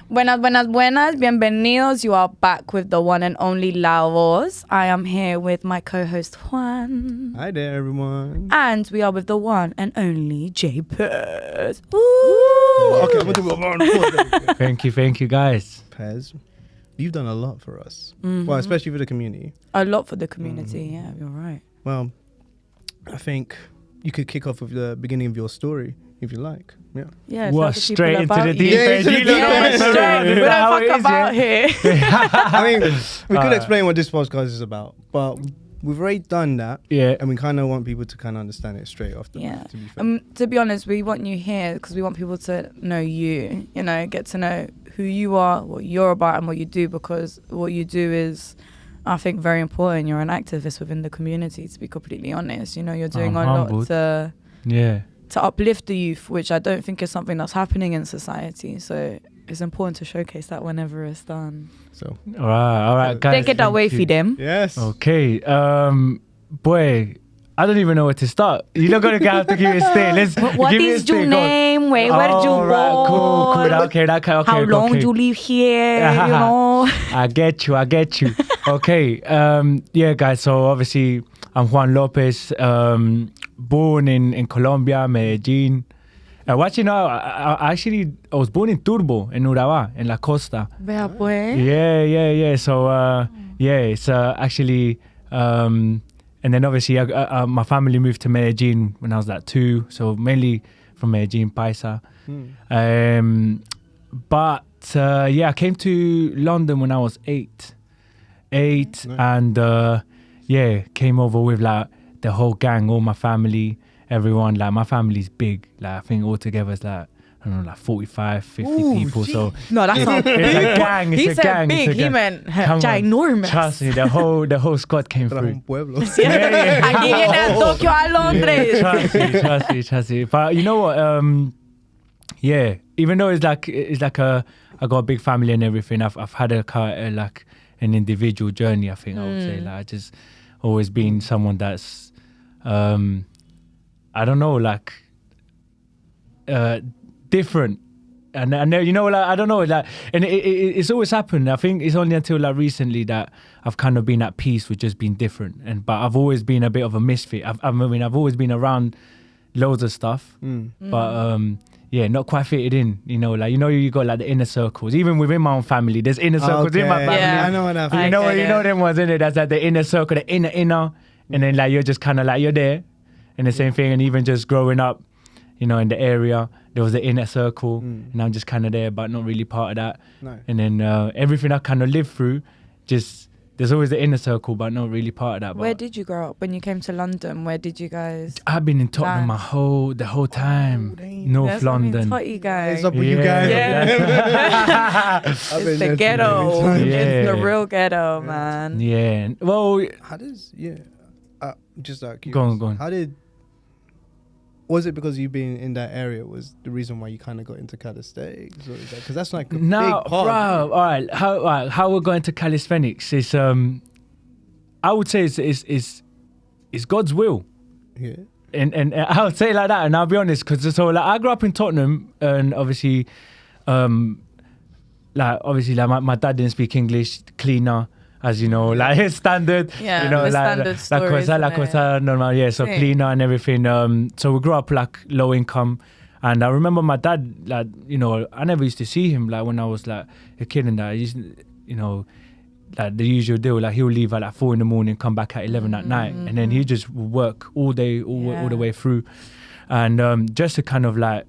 Buenas, bienvenidos. You are back with the one and only La Voz. I am here with my co-host Juan. Hi there, everyone. And we are with the one and only J Pez. Okay, I'm gonna do it. Thank you, guys. Pez, you've done a lot for us. Mm-hmm. Well, especially for the community. A lot for the community. Yeah, you're right. Well, I think you could kick off with the beginning of your story, if you like. Yeah. Yeah. What, straight into the deep end? Yeah, You don't know my story. We You know how don't it fuck is, about yeah? here. I mean, we could explain what this podcast is about, but we've already done that. Yeah. And we kind of want people to kind of understand it straight off the bat, to be fair. To be honest, we want you here because we want people to know you, get to know who you are, what you're about and what you do, because what you do is, I think, very important. You're an activist within the community, to be completely honest. You're doing a lot to uplift the youth, which I don't think is something that's happening in society. So it's important to showcase that whenever it's done. So, all right, guys. Take it away for them. Yes. Okay. Boy, I don't even know where to start. You're not gonna have to give me a stay. What is your name? Where did you go? Cool. Okay. How long do you live here? I get you. Okay. Yeah, guys. So obviously, I'm Juan Lopez. Born in Colombia, Medellin. Actually, no, I was born in Turbo, in Urabá, in La Costa. Vea pues. Yeah. So, it's actually, and then obviously my family moved to Medellin when I was like 2, so mainly from Medellin, Paisa. But I came to London when I was 8, and came over with like the whole gang, all my family, everyone. Like my family's big. Like I think altogether it's like, I don't know, like 45, 50 people. Geez. So no, that's not big. It's a gang. He said big. He meant ginormous. Trust me, the whole squad came through. Aquí viene a Tokyo, a Londres. Trust me. But you know what? Even though it's like I got a big family and everything, I've had like an individual journey. I think I would say, like I just always been someone that's I don't know, like different. And like, I don't know, like, and it's always happened. I think it's only until like recently that I've kind of been at peace with just being different. But I've always been a bit of a misfit. I've always been around loads of stuff, but not quite fitted in. You got like the inner circles. Even within my own family, there's inner circles in my family. Yeah. I know what that feels. You know them ones in it. That's like the inner circle, the inner, and then like you're just kind of like you're there, and the same thing. And even just growing up, in the area, there was the inner circle, and I'm just kind of there, but not really part of that. No. And then everything I kind of lived through, just there's always the inner circle, but not really part of that. Where did you grow up when you came to London? Where did you guys? I've been in Tottenham the whole time. North London. Totty guys. It's up with you guys. Yeah. It's the ghetto. It's the real ghetto, man. Yeah. Well, how does just like go on. How was it because you being in that area was the reason why you kind of got into calisthenics? Because that's like a big part. Bro, all right. How we're going to calisthenics is I would say it's God's will. Yeah. And I would say it like that, and I'll be honest, because so like I grew up in Tottenham, and obviously, my dad didn't speak English, cleaner, as you know, like his standard, standard stories, la cosa normal, yeah, so cleaner and everything. So we grew up like low income, and I remember my dad, like, I never used to see him like when I was like a kid, and that, like the usual deal, like he'll leave at like 4 a.m, come back at 11 at night, and then he just would work all day, all the way through, and just to kind of like,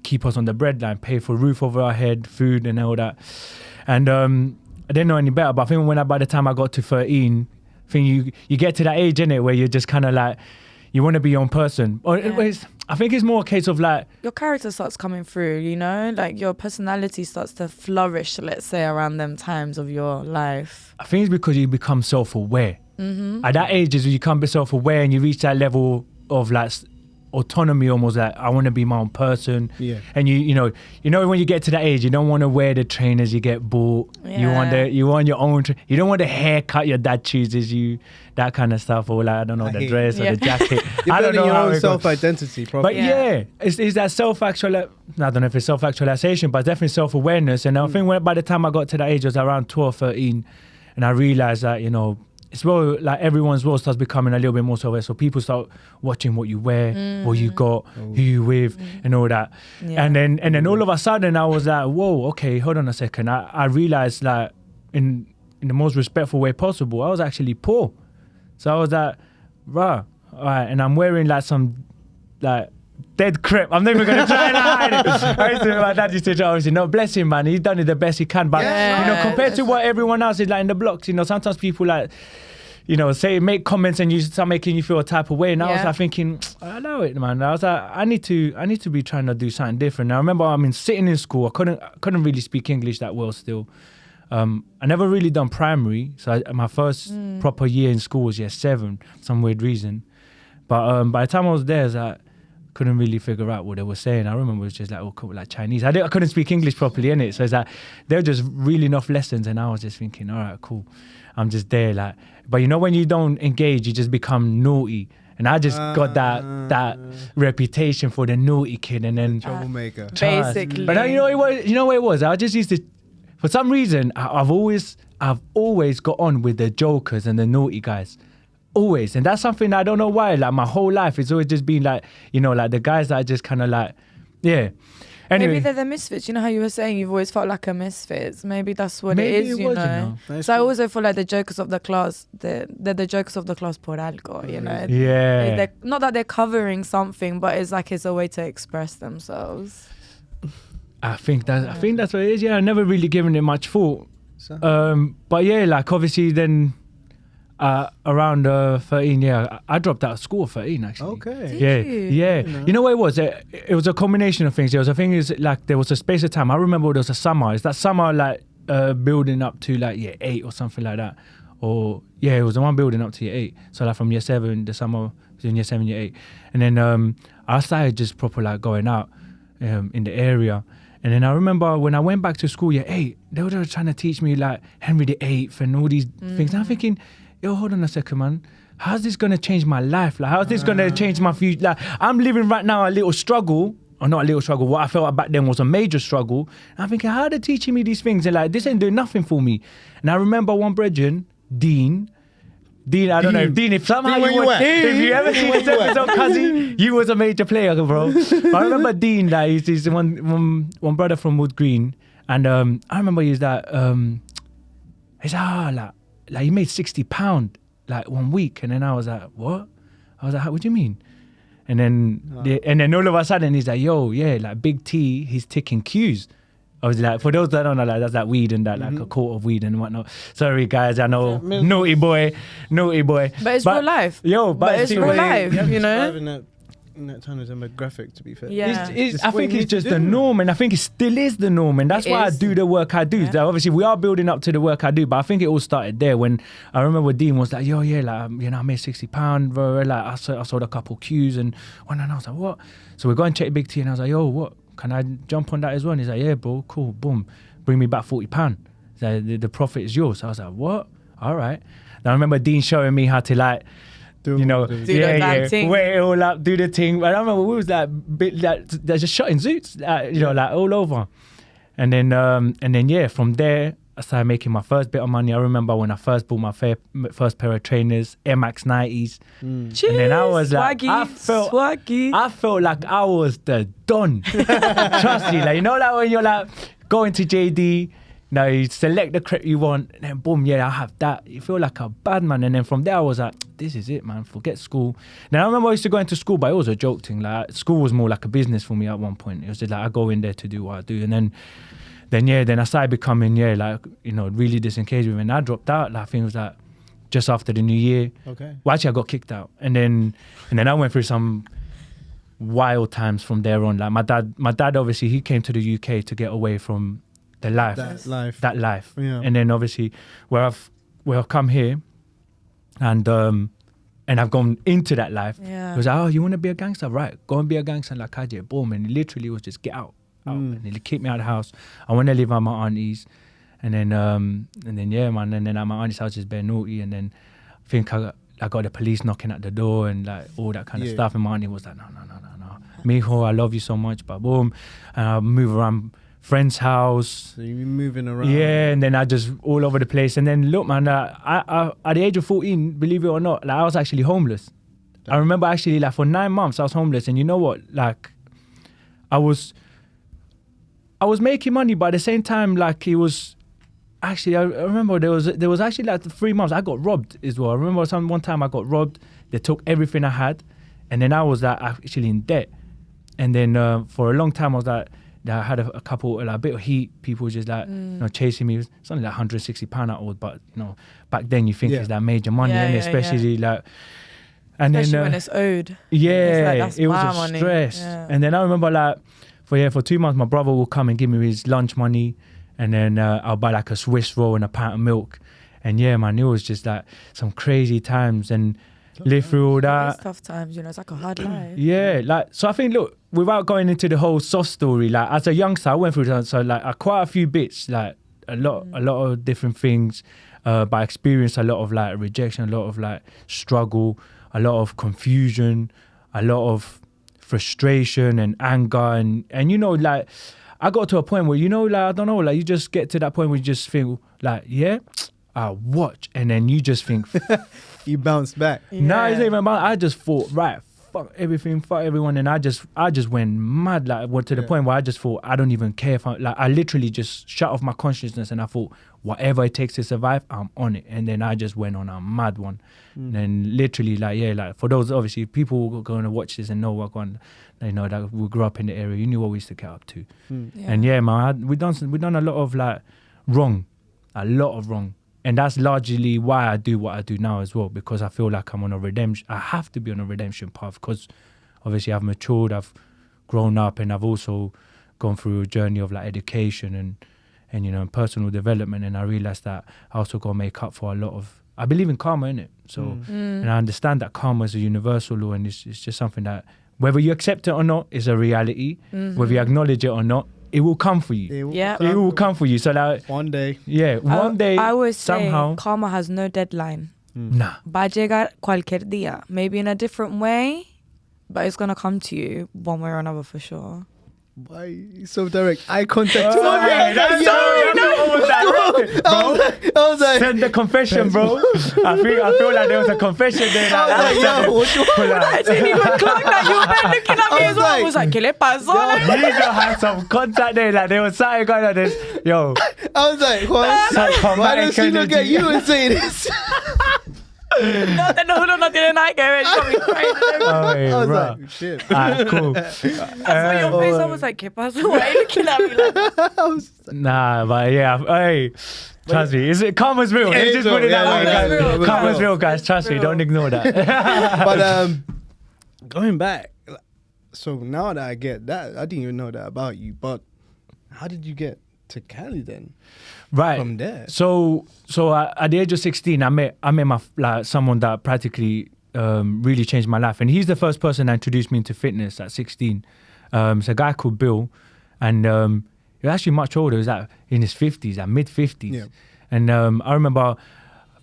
keep us on the breadline, pay for roof over our head, food and all that, and I didn't know any better. But I think by the time I got to 13, I think you get to that age, innit, where you're just kind of like, you want to be your own person. Or I think it's more a case of like, your character starts coming through, like your personality starts to flourish, let's say, around them times of your life. I think it's because you become self-aware. At that age is when you become self-aware and you reach that level of like autonomy, almost like I want to be my own person. Yeah. And you know when you get to that age, you don't want to wear the trainers you get bought. Yeah. You want your own. You don't want the haircut your dad chooses you, that kind of stuff, or like I don't know, the dress or the jacket. You're I don't know building your how own it goes. self-identity, probably. But it's that I don't know if it's self-actualization, but it's definitely self-awareness. And I think by the time I got to that age, I was around 12, 13, and I realized that, it's well, like everyone's world starts becoming a little bit more self-aware. So people start watching what you wear, what you got, who you with, and all that. Yeah. And then all of a sudden I was like, whoa, okay, hold on a second. I realized like in the most respectful way possible, I was actually poor. So I was like, rah, all right. And I'm wearing like some like dead crap. I'm never going to try and hide it. My dad used to obviously, no, bless him, man. He's done it the best he can. But, compared to what everyone else is like in the blocks, sometimes people like, make comments and you start making you feel a type of way. And I was like thinking, I know it, man. I was like, I need to be trying to do something different. And I remember, sitting in school, I couldn't really speak English that well still. I never really done primary. So my first proper year in school was year 7, for some weird reason. But by the time I was there, I was like, couldn't really figure out what they were saying. I remember it was just like Chinese. I couldn't speak English properly, innit? So it's like they were just reeling off lessons, and I was just thinking, all right, cool. I'm just there, like. But when you don't engage, you just become naughty. And I just got that reputation for the naughty kid, and then troublemaker. Basically. But you know what it was? I just used to, for some reason, I've always got on with the jokers and the naughty guys. Always. And that's something I don't know why. Like my whole life, it's always just been like, like the guys that I just kind of like, yeah. Anyway. Maybe they're the misfits. You know how you were saying you've always felt like a misfit. Maybe that's what it is, you know. So I also feel like the jokers of the class, they're the jokers of the class por algo, you know. Yeah. Not that they're covering something, but it's like it's a way to express themselves. I think that's what it is. Yeah, I've never really given it much thought. But yeah, like obviously then around 13, I dropped out of school at 13 actually. Okay. Yeah. You know what it was? It was a combination of things. There was a thing is like there was a space of time. I remember there was a summer. It's that summer like building up to like year 8 or something like that. Or it was the one building up to year 8. So like from year 7, the summer was in year 7, year 8. And then I started just proper like going out in the area. And then I remember when I went back to school year 8, they were trying to teach me like Henry VIII and all these things. And I'm thinking, yo, hold on a second, man. How's this going to change my life? Like, how's this going to change my future? Like, I'm living right now a little struggle, or not a little struggle. What I felt back then was a major struggle. And I'm thinking, how are they teaching me these things? And like, this ain't doing nothing for me. And I remember one brethren, Dean, I don't know if Dean, if somehow if you ever see this episode, Cuzzy, you was a major player, bro. But I remember Dean, like, he's one brother from Wood Green. And I remember he's like, he's like he made £60 like 1 week, and then I was like, what? I was like, what do you mean? And then all of a sudden he's like, yo, yeah, like Big T, he's ticking cues. I was like, for those that don't know, like that's like weed and that, like a quart of weed and whatnot. Sorry guys, I know, naughty boy. But it's real life. Yo, but it's real life, you know. In that time, there's a demographic, to be fair. Yeah. I think it's just the norm, and I think it still is the norm, and that's why I do the work I do. Yeah. Obviously, we are building up to the work I do, but I think it all started there when I remember Dean was like, yo, yeah, like, I made £60, bro. Like, I sold a couple cues, and I was like, what? So we go and check Big T, and I was like, yo, what? Can I jump on that as well? And he's like, yeah, bro, cool, boom. Bring me back £40. The profit is yours. So I was like, what? All right. And I remember Dean showing me how to like, do thing. Weigh it all up, do the thing. But I remember we was like, they're just shotting zoots, like all over. And then from there, I started making my first bit of money. I remember when I first bought my first pair of trainers, Air Max 90s. And then I was like, swaggy. I felt like I was the don. Trust me, like, like when you're like going to JD, now you select the crep you want, and then boom, I have that. You feel like a bad man. And then from there, I was like, this is it, man. Forget school. Now I remember I used to go into school, but it was a joke thing. Like school was more like a business for me at one point. It was just like I go in there to do what I do, and then I started becoming really disengaged with it. And I dropped out. Like I think it was like just after the new year. Okay. Well, actually, I got kicked out, and then I went through some wild times from there on. Like my dad obviously he came to the UK to get away from that life. Yeah. And then obviously where I've come here, and and I've gone into that life. Yeah. He was like, oh, you want to be a gangster? Right, go and be a gangster like I did. Boom. And it literally was just get out. And he kicked me out of the house. I went to live at my auntie's. And then yeah, man. And then at my auntie's house is bare naughty. And then I think I got the police knocking at the door and like all that kind of stuff. And my auntie was like, no. Mijo, I love you so much. But boom. And I move around friend's house. So you're moving around. Yeah, and then I just all over the place. And then look, man, I at the age of 14, believe it or not, like I was actually homeless. I remember actually like for 9 months I was homeless. And you know what? Like I was making money, but at the same time, like it was actually, I remember there was actually like 3 months I got robbed as well. I remember one time I got robbed. They took everything I had, and then I was like actually in debt. And then for a long time I was like, I had a couple, like a bit of heat. People were just like, chasing me. It was something like £160 I owed, but back then you think it's that major money, and especially like, and especially then when it's owed. Yeah, it's like, it was a money. stress. Yeah. And then I remember like for 2 months my brother will come and give me his lunch money, and then I'll buy like a Swiss roll and a pint of milk. And yeah, man, it was just like some crazy times and live through all that. It's tough times, it's like a hard life. Yeah, like, so I think, look, without going into the whole soft story, like as a youngster, I went through that, so like quite a few bits, like a lot of different things, but I experienced a lot of like rejection, a lot of like struggle, a lot of confusion, a lot of frustration and anger, and like I got to a point where like I don't know, like you just get to that point where you just feel like I'll watch, and then you just think you bounce back. No, it's not even about. I just thought, right, fuck everything, fuck everyone, and I just went mad, like to the point where I just thought I don't even care if I literally just shut off my consciousness, and I thought whatever it takes to survive, I'm on it. And then I just went on a mad one. And then literally like for those, obviously people who are going to watch this and know what going, they know that we grew up in the area, you knew what we used to get up to. And yeah, man, we done a lot of like wrong. And that's largely why I do what I do now as well, because I feel like I'm on a redemption. I have to be on a redemption path because obviously I've matured, I've grown up, and I've also gone through a journey of like education and personal development. And I realized that I also got to make up for a lot of, I believe in karma, innit? So, and I understand that karma is a universal law, and it's just something that whether you accept it or not is a reality, whether you acknowledge it or not, it will come for you. It will come for you. So like one day. Yeah, one day. I always somehow, say karma has no deadline. Nah. Va a llegar cualquier día. Maybe in a different way, but it's gonna come to you one way or another for sure. Why so direct? Eye contact. I was like, send the confession, bro. I feel like there was a confession there. I didn't even clock that. You were looking at me as well. I was like, ¿qué le pasó? You just had some contact there. Like there was something going on. Yo. I was like, why does she look at you and say this? No, te lo juro, no tiene nada que ver. I was like, shit. Cool. I saw your face. I was like, ¿qué pasó? Why are you looking at me like that? Nah, but yeah, hey, trust me. Karma's real. Yeah, just put it that way, guys. Karma's real, guys. Trust me. Don't ignore that. But going back, so now that I get that, I didn't even know that about you. But how did you get to Cali then? Right. From there. So at the age of 16, I met someone that practically really changed my life, and he's the first person that introduced me into fitness at 16. It's a guy called Bill, and he was actually much older. He was like in his 50s, like mid 50s. Yeah. And I remember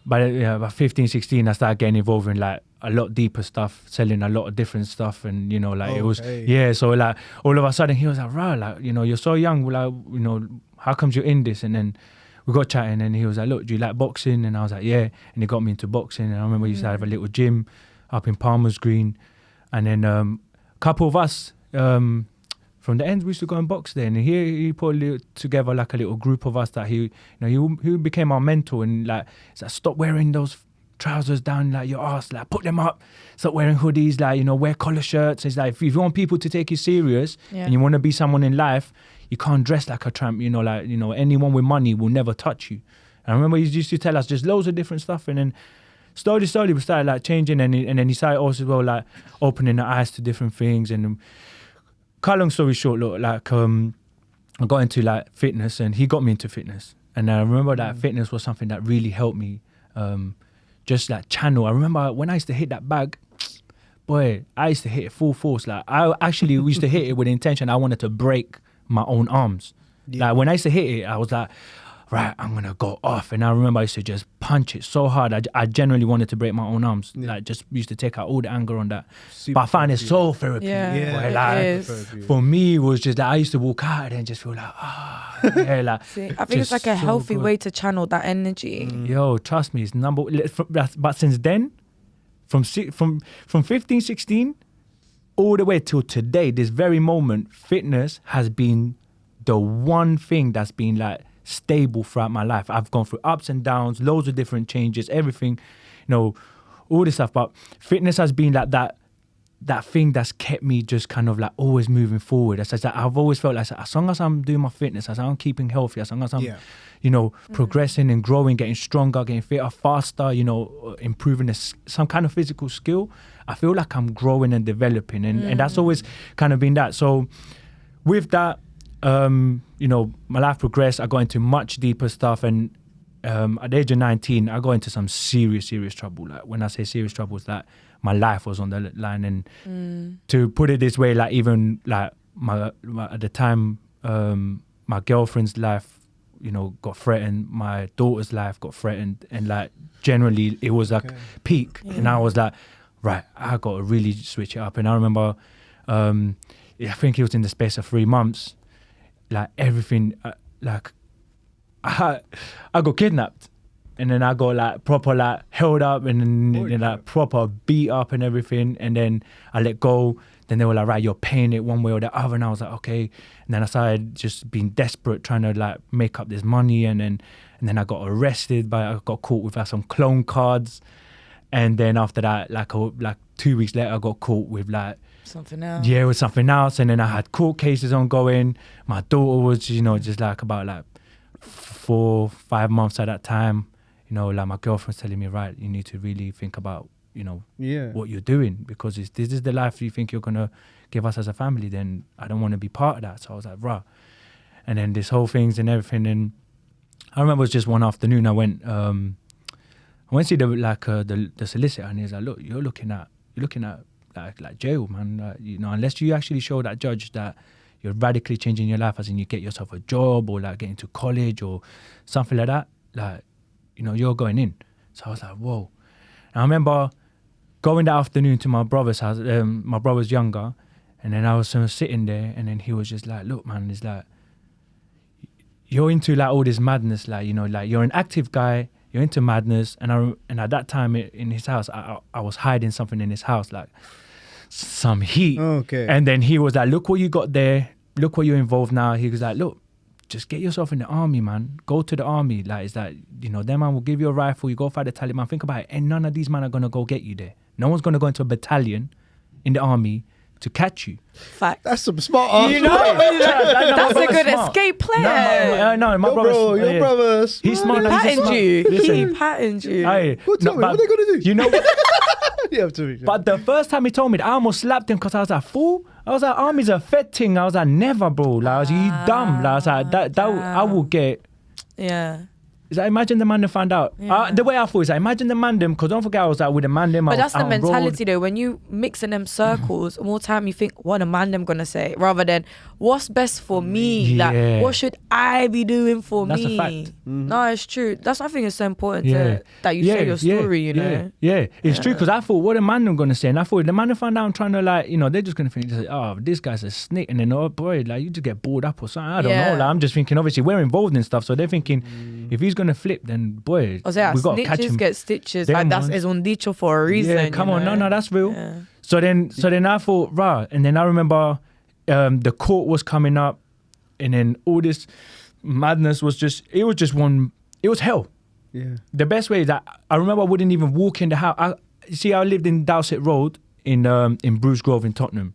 by about 15, 16, I started getting involved in like a lot deeper stuff, selling a lot of different stuff, and it was So like all of a sudden he was like, "Rah, like you're so young, like how comes you're in this?" And then we got chatting, and he was like, "Look, do you like boxing?" And I was like, "Yeah." And he got me into boxing, and I remember he used to have a little gym up in Palmer's Green, and then a couple of us from the ends we used to go and box there. And he put together like a little group of us that he became our mentor, and like, stop wearing those trousers down like your ass, like put them up, stop wearing hoodies, like wear collar shirts. It's like if you want people to take you serious and you want to be someone in life, you can't dress like a tramp, anyone with money will never touch you. And I remember he used to tell us just loads of different stuff, and then slowly we started like changing, and then he started also as well like opening our eyes to different things. And cut long story short, look, like I got into like fitness, and he got me into fitness. And I remember that fitness was something that really helped me just like channel. I remember when I used to hit that bag, boy, I used to hit it full force. Like I actually used to hit it with intention. I wanted to break my own arms. Like when I used to hit it, I was like, right, I'm gonna go off. And I remember I used to just punch it so hard. I genuinely wanted to break my own arms. Like just used to take out all the anger on that. But I find it so therapeutic. Yeah, like, it is. For me, it was just that I used to walk out and just feel like, yeah, like. See, I think it's like a healthy way to channel that energy. Yo, trust me, it's number. But since then, from 15, 16, all the way till today, this very moment, fitness has been the one thing that's been like stable throughout my life. I've gone through ups and downs, loads of different changes, everything, all this stuff. But fitness has been like that thing that's kept me just kind of like always moving forward. As I've always felt like as long as I'm doing my fitness, as I'm keeping healthy, as long as I'm, progressing and growing, getting stronger, getting fitter, faster, improving some kind of physical skill, I feel like I'm growing and developing. And that's always kind of been that. So with that, my life progressed. I got into much deeper stuff, and at the age of 19, I got into some serious trouble. Like when I say serious trouble, it's that my life was on the line. And to put it this way, like even like my at the time, my girlfriend's life, got threatened. My daughter's life got threatened, and like generally it was like peak. And I was like, right, I got to really switch it up. And I remember, I think it was in the space of 3 months. Like everything, like I got kidnapped, and then I got like proper like held up, and then like proper beat up and everything, and then I let go. Then they were like, right, you're paying it one way or the other, and I was like, okay. And then I started just being desperate, trying to like make up this money, and then I got arrested. I got caught with some clone cards, and then after that, like 2 weeks later, I got caught with like. Something else. Yeah, it was something else. And then I had court cases ongoing. My daughter was, just like about like 4-5 months at that time. Like my girlfriend's telling me, right, you need to really think about, what you're doing, because if this is the life you think you're going to give us as a family, then I don't want to be part of that. So I was like, rah. And then this whole things and everything. And I remember it was just one afternoon I went to see the solicitor, and he's like, look, you're looking at like jail, man. Unless you actually show that judge that you're radically changing your life, as in you get yourself a job or like get into college or something like that, like, you're going in. So I was like, whoa. And I remember going that afternoon to my brother's house. My brother's younger, and then I was sitting there, and then he was just like, look, man, it's like, you're into like all this madness, like, like you're an active guy, you're into madness. And at that time in his house, I was hiding something in his house, like some heat. Okay. And then he was like, look what you got there. Look what you're involved now. He was like, look, just get yourself in the army, man. Go to the army. Like, it's like, them man will give you a rifle. You go fight the Taliban. Think about it. And none of these men are going to go get you there. No one's going to go into a battalion in the army to catch you. Fact. That's some smart answer. That's a good escape plan. No, my brother's... Your brother's... He's smart. He patterned you. Listen, He patterned you. What are they going to do? You know... You have to. But the first time he told me, I almost slapped him because I was like, fool. I was like, army's a fed thing. I was like, never, bro. Like, I was like, you dumb. Like, I was like, that I will get. Yeah. Is that, imagine the man them found out. Yeah. The way I thought is like, imagine the man them, because don't forget I was like with the man them. But that's the out mentality road. though. When you mix in them circles, more time you think, what a man them gonna say, rather than what's best for me. Yeah. Like, what should I be doing for That's me? a fact. No, it's true. That's why I think it's so important Yeah. that you share your story, you know. Yeah, it's true, because I thought, what the man them gonna say? And I thought the man them found out I'm trying to like, they're just gonna think, oh, this guy's a snake, and then oh boy, like you just get bored up or something. I don't know. Like, I'm just thinking, obviously we're involved in stuff, so they're thinking if he's gonna flip, then boy, I was like, we got to catch snitches him. get stitches. Them Like that's ones. is un dicho for a reason. Yeah, come on, no, that's real. Yeah. So then I thought, rah, and then I remember the court was coming up, and then all this madness was it was hell. Yeah. The best way is that I remember I wouldn't even walk in the house. I lived in Dowsett Road in Bruce Grove in Tottenham.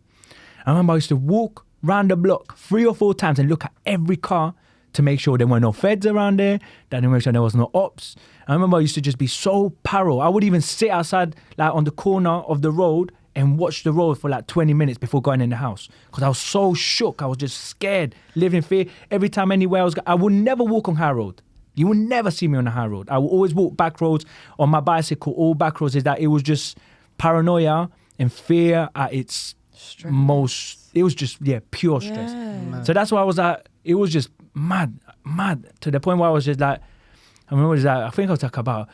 I remember I used to walk round the block 3 or 4 times and look at every car to make sure there were no feds around there, that to make sure there was no ops. I remember I used to just be so paro. I would even sit outside like on the corner of the road and watch the road for like 20 minutes before going in the house, because I was so shook. I was just scared, living in fear. Every time anywhere I would never walk on High Road. You will never see me on the high road. I will always walk back roads on my bicycle. All back roads is that it was just paranoia and fear at its most. It was just pure stress. So that's why I was like, it was just mad to the point where I was just like, I remember it was like, I think I was like about,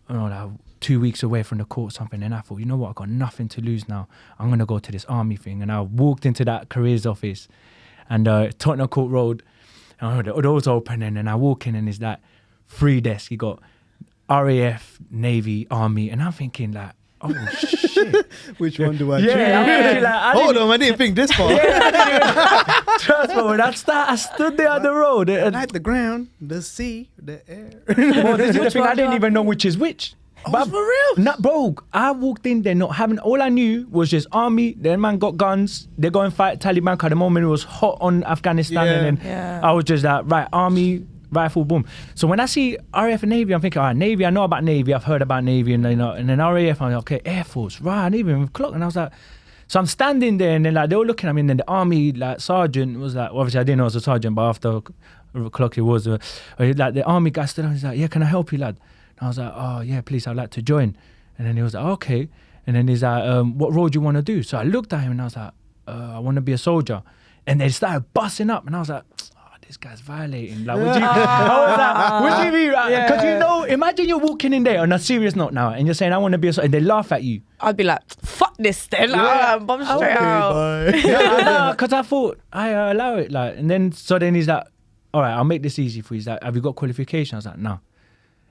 like 2 weeks away from the court or something, and I thought, you know what, I got nothing to lose now. I'm gonna go to this army thing, and I walked into that careers office, and Tottenham Court Road, and the doors open, and then I walk in, and it's that free desk. You got RAF, Navy, Army, and I'm thinking like, oh shit, Which one do I choose? Hold on, I didn't think this far. Trust me, I stood there on the road. I like the ground, the sea, the air. Well, this is the thing, I didn't even know which is which. But for real? Not bro. I walked in there not having. All I knew was just army. Their man got guns. They go and fight Taliban. Cause the moment it was hot on Afghanistan, and then I was just like, right, army, rifle, boom. So when I see RAF and Navy, I'm thinking, all right, Navy. I know about Navy. I've heard about Navy, and and then RAF. I'm like, okay, Air Force, right? I didn't even clock. And I was like, so I'm standing there, and then like they were looking at me, and then the army like sergeant was like, obviously I didn't know it was a sergeant, but after clock it was like the army guy stood up. He's like, yeah, can I help you, lad? I was like, oh yeah, please, I'd like to join. And then he was like, okay. And then he's like, what role do you want to do? So I looked at him and I was like, I want to be a soldier. And they started busting up, and I was like, oh, this guy's violating. Like, would you? I was like, would you be? Because you know, imagine you're walking in there on a serious note now, and you're saying, I want to be a soldier, and they laugh at you. I'd be like, fuck this then. Bomb straight out. Because I thought I allow it. Like, and then he's like, all right, I'll make this easy for you. He's like, have you got qualification? I was like, no.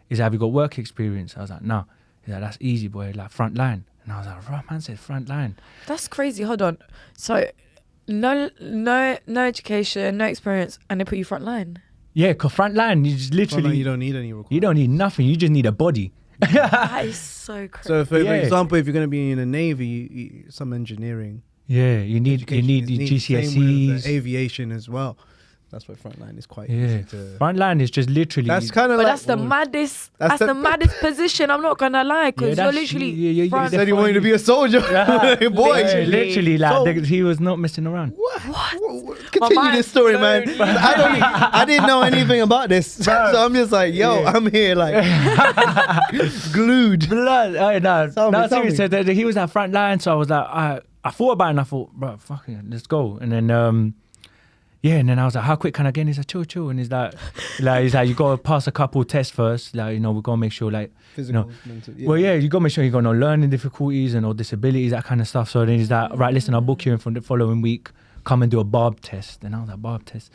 He's like, have you got work experience? I was like, no. He's like, that's easy, boy, like front line. And I was like, right, man said front line. That's crazy. Hold on. So no education, no experience, and they put you front line. Yeah, because front line, you just literally... you don't need any requirements. You don't need nothing. You just need a body. That is so crazy. So for example, if you're going to be in the Navy, some engineering. Yeah, you need GCSEs. Same with the aviation as well. That's why frontline is quite easy to... Frontline is just literally... That's kind of but like... that's the maddest... That's the maddest position, I'm not going to lie, because you're literally... He said he wanted to be a soldier. Boy. Literally, like, he was not messing around. What? Continue this story, man. I didn't know anything about this. So I'm just like, yo, I'm here like... glued. Blood. No, seriously, me. he was at frontline, so I was like... I thought about it, and I thought, bro, fuck it, let's go. And then... and then I was like, how quick can I get in? He's like, chill. And he's like, you got to pass a couple tests first. Like, we got to make sure, like, physical, mental. Yeah. Well, you got to make sure you got no learning difficulties and no disabilities, that kind of stuff. So then he's like, right, listen, I'll book you in for the following week. Come and do a barb test. And I was like, barb test.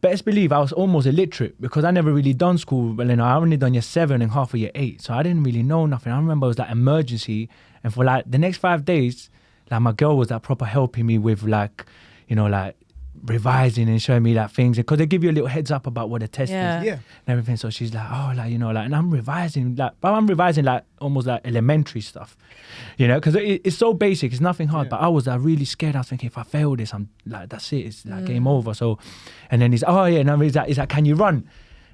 Best believe I was almost illiterate because I never really done school. But I only done year 7 and half of year 8. So I didn't really know nothing. I remember it was like emergency. And for like the next 5 days, like my girl was like proper helping me with like, like, revising and showing me like things, because they give you a little heads up about what the test is and everything. So she's like, oh, like, and I'm revising like almost like elementary stuff, because it's so basic, it's nothing hard. But I was like really scared. I was thinking, if I fail this, I'm like, that's it, it's like game over. So, and then he's and he's like, can you run?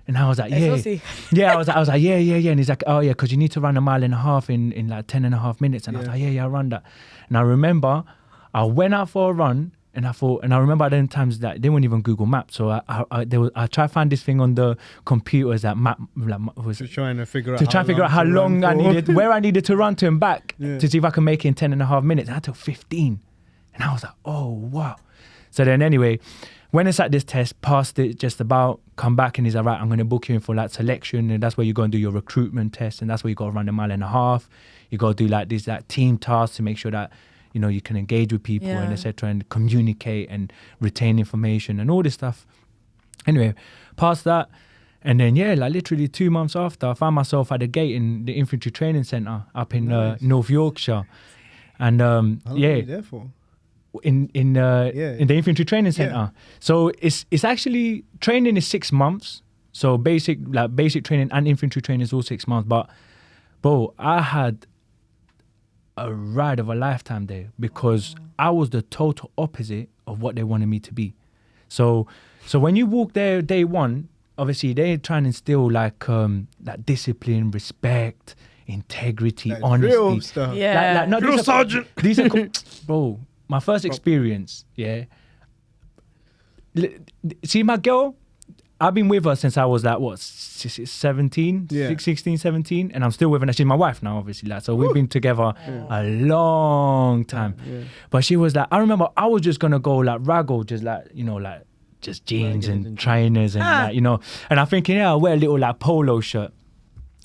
And I was like, yeah. I was like, yeah. And he's like, oh yeah, because you need to run 1.5 miles in like 10.5 minutes. And I was like, yeah, I run that. And I remember I went out for a run. And I remember at the times that they weren't even Google Maps. So I tried to find this thing on the computers that map to try and figure out how long I needed, where I needed to run to and back to see if I could make it in 10.5 minutes. And I took 15, and I was like, oh wow. So then anyway, went and sat this test, passed it just about, come back, and he's like, right, I'm going to book you in for like selection, and that's where you go and do your recruitment test, and that's where you got to run 1.5 miles. You got to do like these like team tasks to make sure that you can engage with people and etc. and communicate and retain information and all this stuff. Anyway, past that, and then like literally 2 months after, I found myself at the gate in the infantry training centre up in North Yorkshire, and how long were you there for? In the infantry training centre. So it's actually, training is 6 months. So basic training and infantry training is all 6 months. But bro, I had a ride of a lifetime there, because I was the total opposite of what they wanted me to be. So when you walk there day one, obviously they're trying to instill like that discipline, respect, integrity, like honesty. Real stuff. Like drill sergeant. Bro, my first experience, see my girl, I've been with her since I was like, what, 17, Yeah. 16, 17, and I'm still with her. She's my wife now, obviously. Like, so we've been together a long time. Yeah. But she was like, I remember I was just gonna go like raggle, just like, you know, like just jeans and trainers and like, you know. And I'm thinking, yeah, I'll wear a little like polo shirt.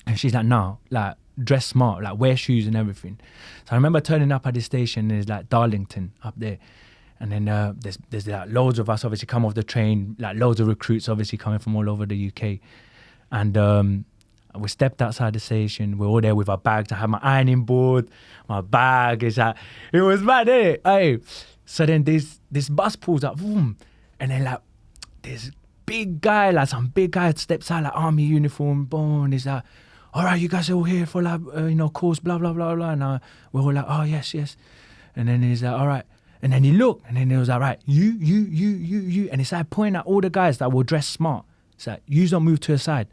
And she's like, no, like dress smart, like wear shoes and everything. So I remember turning up at the station, there's like Darlington up there. And then there's like loads of us obviously come off the train, like loads of recruits obviously coming from all over the UK. And we stepped outside the station. We're all there with our bags. I had my ironing board, my bag. It was mad, innit? Hey. So then this bus pulls up, boom, and then like this big guy, like some big guy steps out, like army uniform, boom, and he's like, all right, you guys are all here for like, course, blah, blah, blah, blah. And we're all like, oh, yes. And then he's like, all right. And then he looked, and then he was like, right, you. And he started pointing at all the guys that were dressed smart. He's like, you don't move to the side.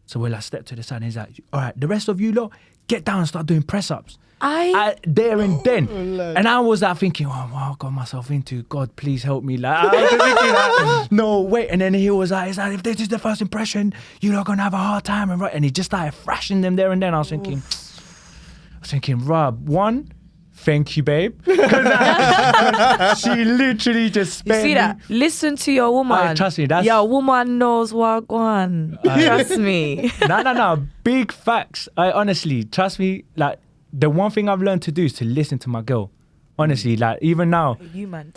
So we're like, step to the side. And he's like, all right, the rest of you lot, get down and start doing press-ups. There and then. And I was like thinking, oh, what I got myself into? God, please help me. Like, I was thinking, like, no, wait. And then he was like, he's like, if this is the first impression, you're not going to have a hard time. And he just started thrashing them there and then. I was thinking, Rob, one, thank you, babe. She literally just spent. You see that? Listen to your woman. Trust me, that's. Your woman knows what going. Trust me. No. Big facts. Honestly, trust me. Like, the one thing I've learned to do is to listen to my girl. Honestly, like, even now. You, man.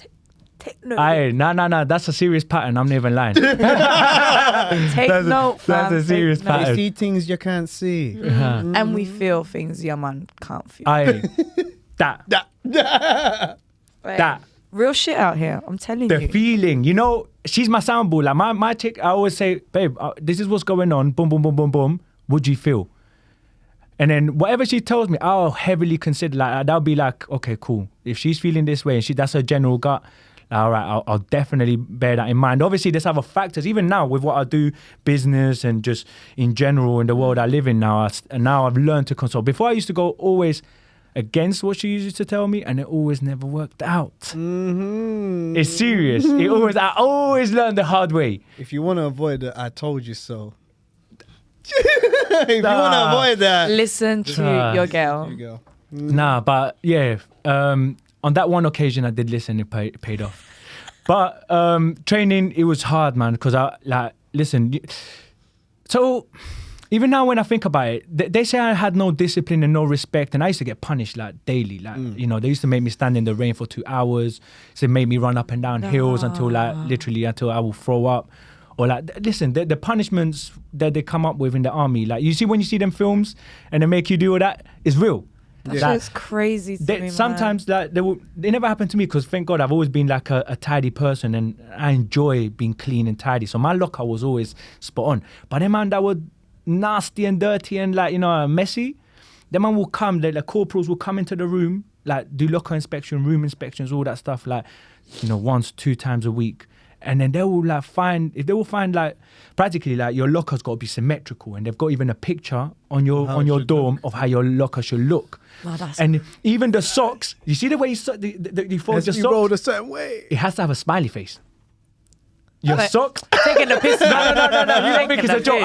Take note. No. That's a serious pattern. I'm not even lying. Take note, fam. That's a serious You pattern. see things you can't see. And we feel things your man can't feel. That. Real shit out here. I'm telling The you. feeling, you know, she's my soundboard. Like my chick, I always say, babe, this is what's going on. Boom, boom, boom, boom, boom. What do you feel? And then whatever she tells me, I'll heavily consider. Like that'll be like, okay, cool. If she's feeling this way and that's her general gut, all right, I'll definitely bear that in mind. Obviously, there's other factors. Even now, with what I do, business and just in general in the world I live in now, now I've learned to consult. Before I used to go always against what she used to tell me, and it always never worked out. Mm-hmm. It's serious. I always learned the hard way. If you want to avoid the I told you so. If you want to avoid that. Listen to your girl. There you go. Nah, but yeah, on that one occasion I did listen, it paid off. But training, it was hard, man, because so even now when I think about it, they say I had no discipline and no respect, and I used to get punished like daily. Like, you know, they used to make me stand in the rain for 2 hours. So they made me run up and down hills until I will throw up. Or like, listen, the punishments that they come up with in the army, like you see when you see them films and they make you do all that, it's real. That's just crazy to me, sometimes like they never happened to me because thank God I've always been like a tidy person and I enjoy being clean and tidy. So my locker was always spot on. But them man that were nasty and dirty and like, you know, messy, them man will come, the corporals will come into the room, like do locker inspection, room inspections, all that stuff, like, you know, 1-2 times a week. And then they will find like practically like your locker's got to be symmetrical, and they've got even a picture on your dorm of how your locker should look. Wow, and even the socks, you see the way you fold your socks? rolled a certain way. It has to have a smiley face. Your socks? Taking the piss. No. You don't think it's a joke.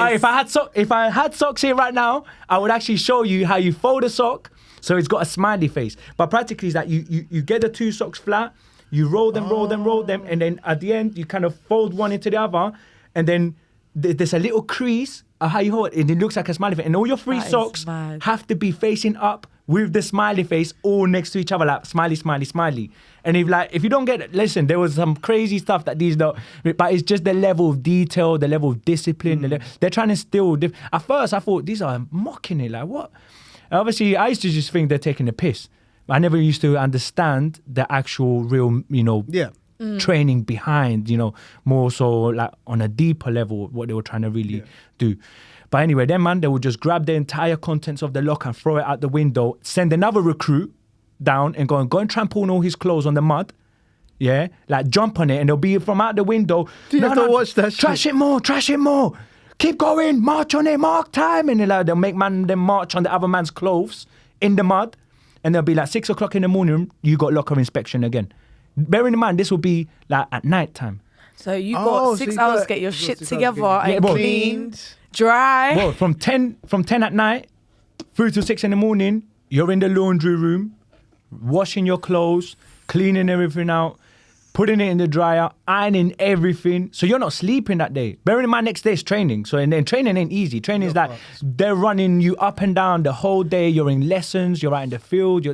If I had socks here right now, I would actually show you how you fold a sock so it's got a smiley face. But practically it's that you get the 2 socks flat. You roll them, and then at the end, you kind of fold one into the other, and then there's a little crease of how you hold it, and it looks like a smiley face. And all your 3 socks have to be facing up with the smiley face all next to each other, like smiley, smiley, smiley. And if you don't get it, listen, there was some crazy stuff that these don't, but it's just the level of detail, the level of discipline. They're trying to still, at first I thought, these are mocking it, like what? And obviously, I used to just think they're taking the piss. I never used to understand the actual real, you know, training behind, you know, more so like on a deeper level, what they were trying to really do. But anyway, then man, they would just grab the entire contents of the locker and throw it out the window, send another recruit down and go and trample on all his clothes on the mud. Yeah, like jump on it, and they'll be from out the window. You have to watch that Trash it more. Keep going, march on it, mark time. And they'll make them march on the other man's clothes in the mud. And they'll be like 6 o'clock in the morning, you got locker inspection again. Bearing in mind, this will be like at night time. So you got 6 hours to get your shit together and cleaned, dry. Well, from 10 at night through to 6 in the morning, you're in the laundry room, washing your clothes, cleaning everything out, putting it in the dryer, ironing everything. So you're not sleeping that day. Bearing in mind next day is training. So and then training ain't easy. Training is like they're running you up and down the whole day. You're in lessons. You're out in the field.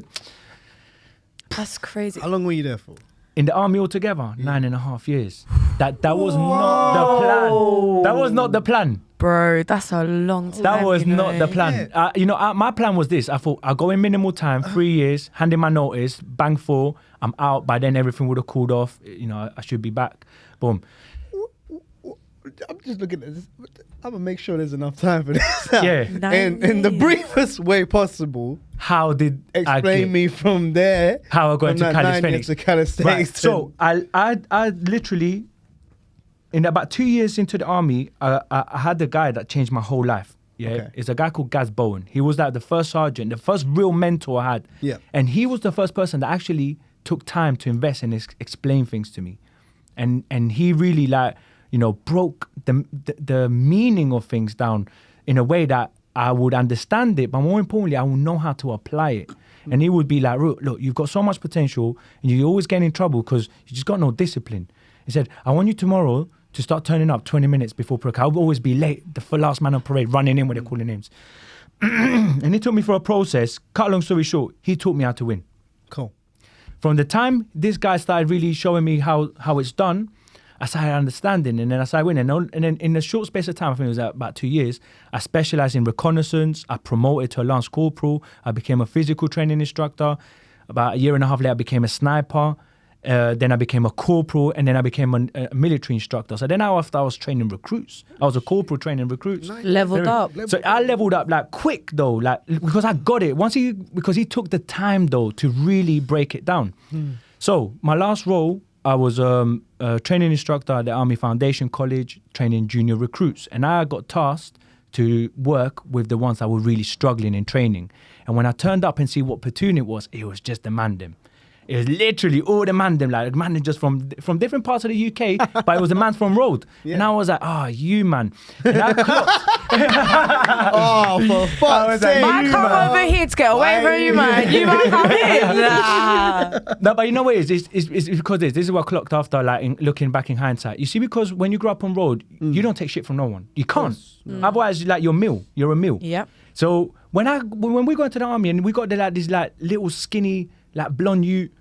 That's crazy. How long were you there for? In the army altogether, 9.5 years. That was not the plan. That was not the plan. Bro, that's a long time. That was not the plan. Yeah. My plan was this. I thought I'll go in minimal time, 3 years, hand in my notice, bang 4, I'm out. By then everything would have cooled off. I should be back. Boom. I'm just looking at this. I'm going to make sure there's enough time for this. Yeah. And in the briefest way possible. How did explain me from there? How I got into calisthenics. To calisthenics. Right. So I literally, in about 2 years into the army, I had a guy that changed my whole life. Yeah, okay. It's a guy called Gaz Bowen. He was like the first sergeant, the first real mentor I had. Yeah. And he was the first person that actually took time to invest and explain things to me. And he really broke the meaning of things down in a way that I would understand it, but more importantly, I would know how to apply it. And he would be like, look, you've got so much potential and you always get in trouble because you just got no discipline. He said, I want you tomorrow to start turning up 20 minutes before parade. I'll always be late, the last man on parade, running in when they're calling names. And he took me for a process. Cut a long story short, he taught me how to win. Cool. From the time this guy started really showing me how it's done, I started understanding, and then I started winning. And then in a short space of time, I think it was about 2 years, I specialized in reconnaissance. I promoted to a lance corporal. I became a physical training instructor. About a year and a half later, I became a sniper. Then I became a corporal, and then I became a military instructor. So then after I was training recruits. I was a corporal training recruits. Nice. Leveled up. So I leveled up like quick though, because I got it. Because he took the time though to really break it down. So my last role, I was a training instructor at the Army Foundation College, training junior recruits. And I got tasked to work with the ones that were really struggling in training. And when I turned up and see what platoon it was just the man them. It was literally all the man them, like man just from different parts of the UK, but it was the man from Road. Yeah. And I was like, you man. And I clocked. For fuck's sake. Man, come over here to get away from you, man. You might come in. Nah. No, but you know what it is? It's because this is what I clocked after, looking back in hindsight. You see, because when you grow up on Road, you don't take shit from no one. You can't. Otherwise, you're a meal. Yep. So when we go into the army and we got this little skinny, blonde youth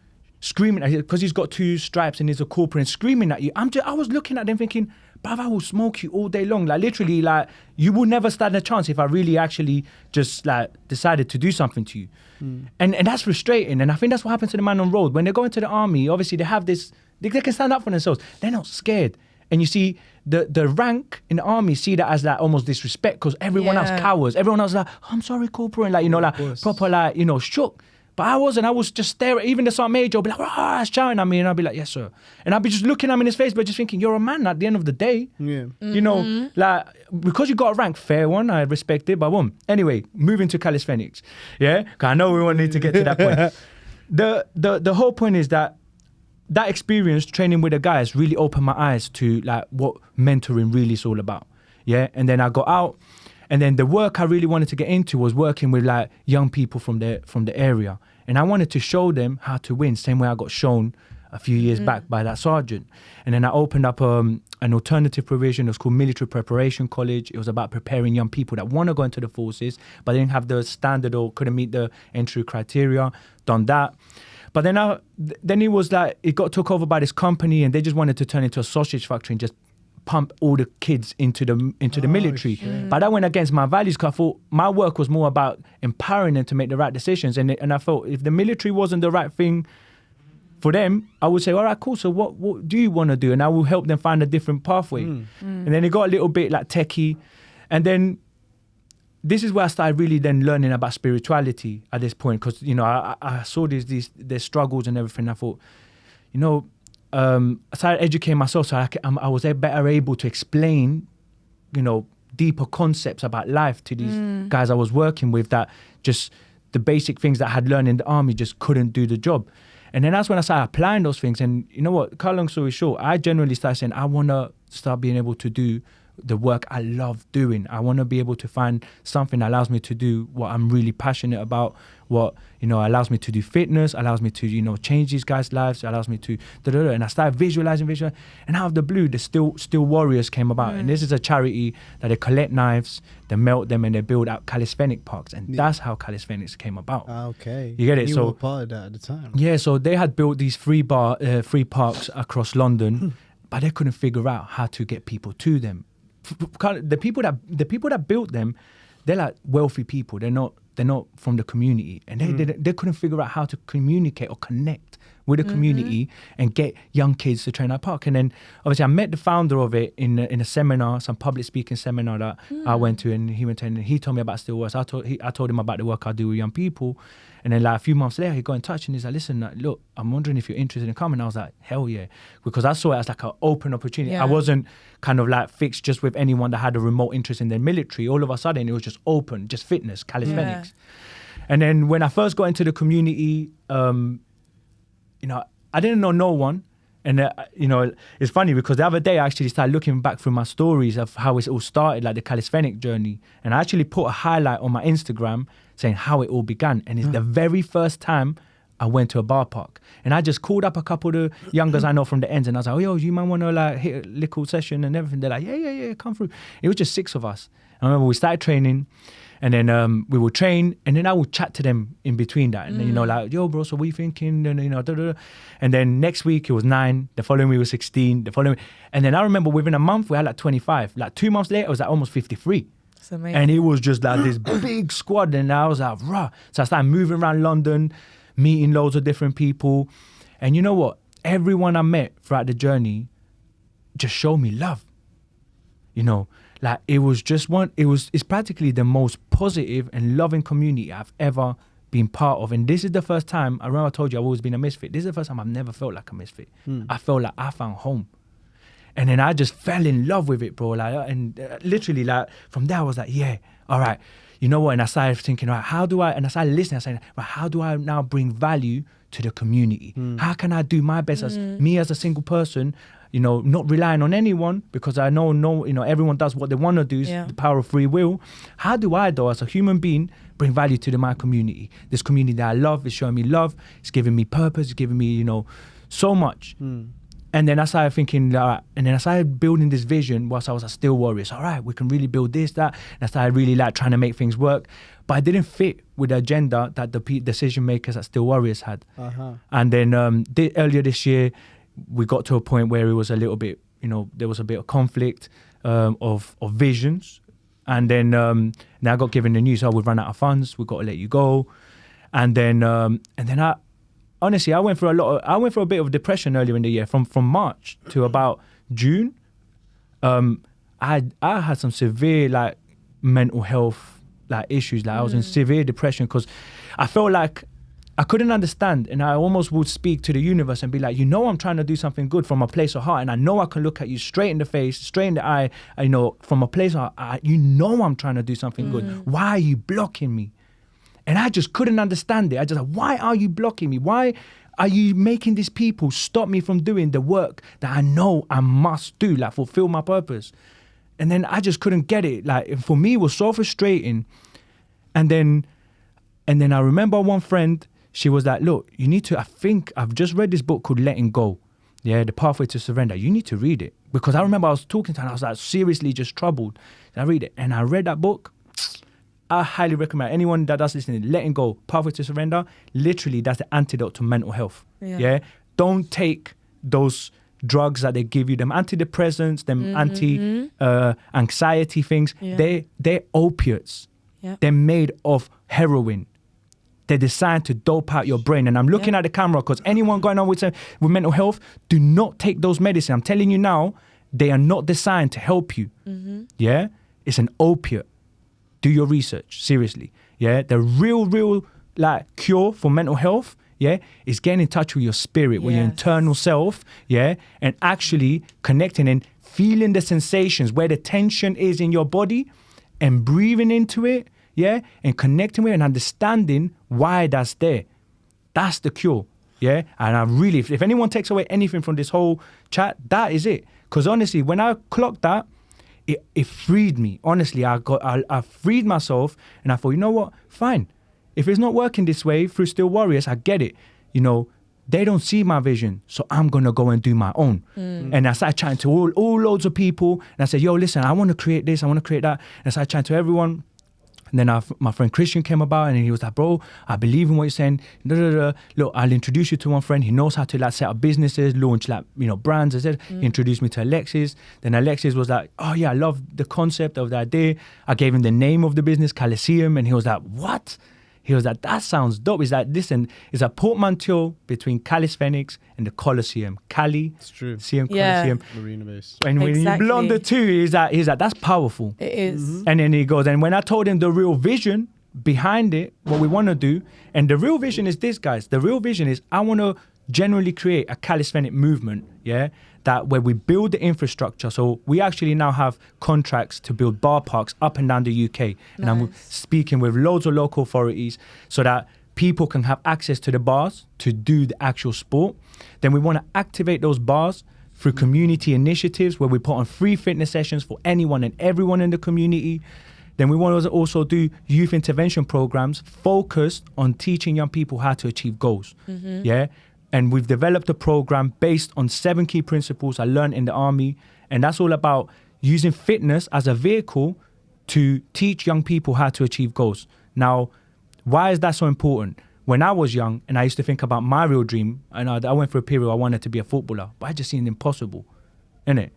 screaming at you because he's got 2 stripes and he's a corporal and screaming at you. I was looking at them thinking, bruv, I will smoke you all day long. Literally, you will never stand a chance if I really actually just decided to do something to you. And that's frustrating. And I think that's what happens to the man on Road. When they go into the army, obviously they have this, they can stand up for themselves. They're not scared. And you see the rank in the army see that as almost disrespect because everyone else cowers. Everyone else I'm sorry, corporal, and proper shook. But I wasn't. I was just staring. Even the sergeant major would be like, shouting at me. And I'd be like, yes, sir. And I'd be just looking at him in his face, but just thinking, you're a man at the end of the day. Yeah. Because you got a rank, fair one, I respect it, but boom. Anyway, moving to calisthenics. Yeah? Because I know we won't need to get to that point. The whole point is that experience training with the guys really opened my eyes to what mentoring really is all about. Yeah? And then I got out. And then the work I really wanted to get into was working with young people from the area. And I wanted to show them how to win, same way I got shown a few years back by that sergeant. And then I opened up an alternative provision. It was called Military Preparation College. It was about preparing young people that want to go into the forces, but they didn't have the standard or couldn't meet the entry criteria. Done that. But then it was it got took over by this company and they just wanted to turn it into a sausage factory and just pump all the kids into the military. Shit. But that went against my values because I thought my work was more about empowering them to make the right decisions. And I felt if the military wasn't the right thing for them, I would say, all right, cool. So what do you want to do? And I will help them find a different pathway. And then it got a little bit techie. And then this is where I started really then learning about spirituality at this point. Because, I saw their struggles and everything. I thought, I started educating myself so I was better able to explain, deeper concepts about life to these guys I was working with that just the basic things that I had learned in the army just couldn't do the job. And then that's when I started applying those things. And you know what? Cut a long story short, I generally started saying, I want to start being able to do the work I love doing. I want to be able to find something that allows me to do what I'm really passionate about, what, you know, allows me to do fitness, allows me to, you know, change these guys' lives, allows me to, and I started visualizing. And out of the blue, the Still Warriors came about. And this is a charity that they collect knives, they melt them, and they build out calisthenic parks. And that's how calisthenics came about. Okay. You get it? You were part of that at the time. Yeah, so they had built these free parks across London, but they couldn't figure out how to get people to them. The people that built them, they're like wealthy people. They're not from the community, and they couldn't figure out how to communicate or connect with the community and get young kids to train at park. And then obviously I met the founder of it in a seminar, some public speaking seminar that I went to, and he went to, and he told me about Still Warriors. I told him about the work I do with young people. And then like a few months later, he got in touch and he's like, listen, look, I'm wondering if you're interested in coming. I was like, hell yeah. Because I saw it as like an open opportunity. Yeah. I wasn't kind of like fixed just with anyone that had a remote interest in the military. All of a sudden, it was just open, just fitness, calisthenics. Yeah. And then when I first got into the community, you know, I didn't know no one. And, you know, it's funny because the other day I actually started looking back through my stories of how it all started, like the calisthenic journey. And I actually put a highlight on my Instagram saying how it all began. And it's the very first time I went to a bar park. And I just called up a couple of the youngers I know from the ends. And I was like, oh, yo, you might want to like hit a little session and everything. They're like, yeah, come through. It was just 6 of us. I remember we started training. And then we would train, and then I would chat to them in between that. And then, you know, like, yo, bro, so what are you thinking? And, you know, And then next week it was 9. The following week was 16. The following, and then I remember within a month we had like 25. Like 2 months later, it was like almost 53. That's amazing. And it was just like this big squad. And I was like, rah. So I started moving around London, meeting loads of different people. And you know what? Everyone I met throughout the journey just showed me love. You know, like it was just it's practically the most positive and loving community I've ever been part of. And this is the first time, I remember I told you I've always been a misfit. This is the first time I've never felt like a misfit. I felt like I found home. And then I just fell in love with it, bro. Like, and literally like from there I was like, yeah, all right. You know what? And I started thinking, right, and I started listening. I said, right, how do I now bring value to the community? How can I do my best as me as a single person? You know, not relying on anyone, because I know, you know, everyone does what they want to do, the power of free will. How do I, though, as a human being, bring value to my community? This community that I love is showing me love. It's giving me purpose. It's giving me, you know, so much. And then I started thinking, and then I started building this vision whilst I was at Still Warriors. All right, we can really build this, that. And I started really like trying to make things work. But I didn't fit with the agenda that the decision makers at Still Warriors had. And then earlier this year, we got to a point where it was a little bit, you know, there was a bit of conflict of visions. And then now I got given the news, we've run out of funds, we've got to let you go. And then I honestly, I went through a bit of depression earlier in the year. From March to about June, I had some severe like mental health like issues. Like I was in severe depression because I felt like I couldn't understand, and I almost would speak to the universe and be like, you know, I'm trying to do something good from a place of heart, and I know I can look at you straight in the face, straight in the eye, you know, from a place of heart, you know I'm trying to do something good. Why are you blocking me? And I just couldn't understand it. I just like, why are you blocking me? Why are you making these people stop me from doing the work that I know I must do, like fulfill my purpose? And then I just couldn't get it. Like for me, it was so frustrating. And then I remember one friend, she was like, look, you need to, I think I've just read this book called Letting Go. Yeah, The Pathway to Surrender. You need to read it. Because I remember I was talking to her and I was like seriously just troubled. And I read it. And I read that book. I highly recommend anyone that does listening, Letting Go, Pathway to Surrender. Literally, that's the antidote to mental health. Yeah? Don't take those drugs that they give you, them antidepressants, them anti-anxiety things. Yeah. They're opiates. Yeah. They're made of heroin. They're designed to dope out your brain. And I'm looking at the camera because anyone going on with mental health, do not take those medicines. I'm telling you now, they are not designed to help you. Yeah? It's an opiate. Do your research, seriously. Yeah? The real like cure for mental health, yeah, is getting in touch with your spirit, with your internal self, yeah, and actually connecting and feeling the sensations where the tension is in your body and breathing into it. Yeah, and connecting with it and understanding why that's there. That's the cure. Yeah. And I really, if anyone takes away anything from this whole chat, that is it. Because honestly, when I clocked that, it freed me. Honestly, I freed myself, and I thought, you know what? Fine. If it's not working this way through Still Warriors, I get it. You know, they don't see my vision, so I'm going to go and do my own. And I started chatting to all loads of people, and I said, yo, listen, I want to create this, I want to create that. And I started chatting to everyone. And then my friend Christian came about, and he was like, bro, I believe in what you're saying. Look, I'll introduce you to one friend. He knows how to like set up businesses, launch like, you know, brands. I said, he introduced me to Alexis. Then Alexis was like, oh yeah, I love the concept of the idea. I gave him the name of the business, Coliseum. And he was like, what? He was like, that sounds dope. He's like, listen, it's a portmanteau between calisthenics and the Coliseum. Cali, It's true. Coliseum. Marina base. And when you blend the two, he's like, that's powerful. It is. And then he goes, and when I told him the real vision behind it, what we want to do, and the real vision is this, guys. The real vision is I want to generally create a calisthenic movement, yeah, that where we build the infrastructure. So we actually now have contracts to build bar parks up and down the UK. And I'm speaking with loads of local authorities so that people can have access to the bars to do the actual sport. Then we want to activate those bars through community initiatives where we put on free fitness sessions for anyone and everyone in the community. Then we want to also do youth intervention programs focused on teaching young people how to achieve goals. Yeah. And we've developed a program based on 7 key principles I learned in the army. And that's all about using fitness as a vehicle to teach young people how to achieve goals. Now, why is that so important? When I was young and I used to think about my real dream, and I went through a period where I wanted to be a footballer, but I just seen it impossible, innit?